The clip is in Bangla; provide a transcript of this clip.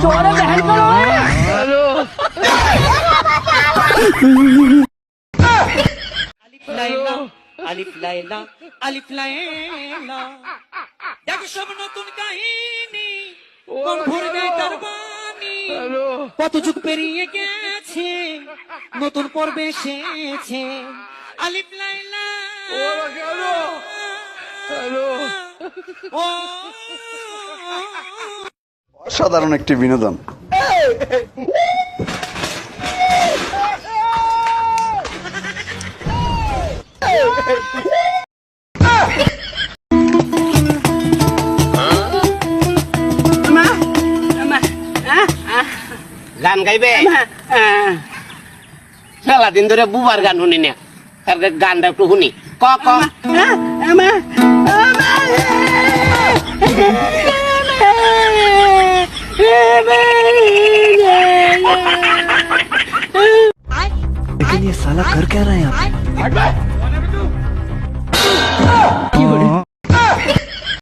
চোরে বহন করো লাইলা আলিফ লাইলা আলিফ লাইলা দেখো সব নতুন কাহিনী মন ভরবে তার বাণী কত যুগ পেরিয়ে গেছে নতুন পর্বে এসেছে আলিফ লাইলা ও অসাধারণ একটি বিনোদন। গান গাইবে সারাদিন ধরে বুবার গান শুনি না, তার গানটা একটু শুনি। ক ক लेकिन ये साला कर क्या रहा है यहाँ पे?